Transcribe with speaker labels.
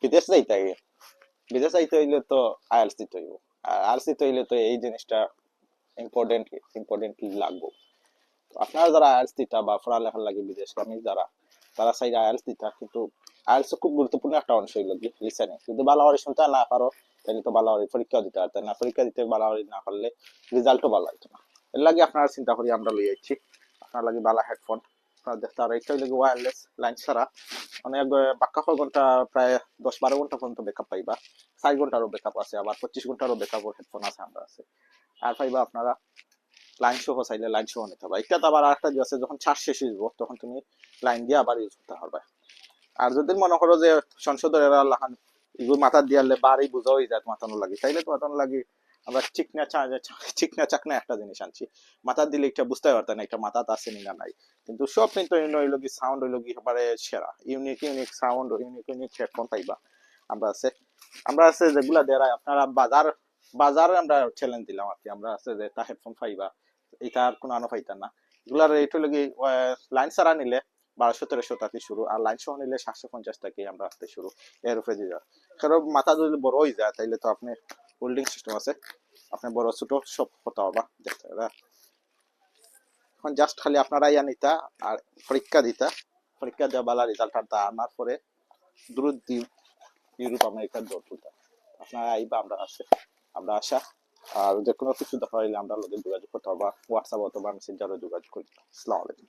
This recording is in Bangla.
Speaker 1: বিদেশ যাইতে আগে, বিদেশ যাইতে হইলে তো আইএলটিএস দিতে হইব। আর আইএলটিএস দিতে হইলে তো এই জিনিসটা ইম্পর্টেন্টলি লাগবে। তো আপনারা যারা আইএলটিএস দিতা বা পড়ালেখার লাগে বিদেশগামী যারা, তারা চাইলে আইএলটিএস দিতা, কিন্তু আইএলটিএস খুব গুরুত্বপূর্ণ একটা অংশ হইল কি লিসেনিং। যদি ভালো করে শুনতে না পারো তাহলে তো ভালো করে পরীক্ষা দিতে পারতে না, পরীক্ষা দিতে ভালো করে না পারলে রেজাল্টও ভালো হইতো না। এর লাগে আপনারা চিন্তা করি আমরা লই আইছি আপনার লাগে ভালো হেডফোন। আপনারা দেখতে আর একটা হইলে ওয়্যারলেস লাইন ছাড়া অনেক বাক্কা 6 ঘন্টা, প্রায় 10-12 ঘন্টা পর্যন্ত ব্যাকআপ পাইবা। 4 ঘন্টারও ব্যাকআপ আছে, আবার 25 ঘন্টারও ব্যাকআপ হেডফোন আছে আমরা আছে। আর পাইবা আপনারা লাইন সহ, চাইলে লাইন সহ নিতে পারবা। এটা তো আবার আরেকটা যে আছে, যখন চার্জ শেষ হইব তখন তুমি লাইন দিয়ে আবার ইউজ করতে পারবা। আর যদি মনে করো যে সংসদের এরা লাহান এগুলো মাথা দিয়ালে বাড়ি বুঝা হয়ে যায় মাথানো লাগে, তাইলে তো মাথানো লাগে আমরা চিকনা চাকনা একটা জিনিস আনছি, মাথা দিলে একটা বুঝতে পারতেন না এটা মাথাতে আছে না নাই। কিন্তু সব কিন্তু হইলো কি সাউন্ড হইলো কি এবারে সেরা, ইউনিক সাউন্ড, ইউনিক হেডফোন পাইবা। আমরা আছে যেগুলা দেরাই আপনারা বাজারে আমরা চ্যালেঞ্জ দিলাম আর কি। আমরা আছে যে তা হেডফোন পাইবা, এটা আর কোনো আনো পাইতাম না। এগুলার রেট হলো কি লাইন ছাড়া নিলে 1200-1300 টাকা শুরু, আর লাইন সহ নিলে 750 টাকা আমরা আসতে শুরু। এর উপরে দিয়ে যাওয়া, কারণ মাথা যদি বড় হয়ে যায় তাইলে তো আপনি হোল্ডিং সিস্টেম আছে, আপনি বড় ছোট সব হতে হবে দেখতে হবে। এখন জাস্ট খালি আপনারা ইয়া নিতা আর পরীক্ষা দিতা, পরীক্ষা দেওয়া বালা রেজাল্ট আনার পরে দ্রুত ইউরোপ আমেরিকার দৌড় তুলতা। আপনারা আইবা, আমরা আছে, আমরা আসা। আর যে কোনো কিছু দেখা হইলে আমরা লোকের যোগাযোগ করতে হবে, হোয়াটসঅ্যাপ অথবা মেসেঞ্জারে যোগাযোগ করি। আসসালামু আলাইকুম।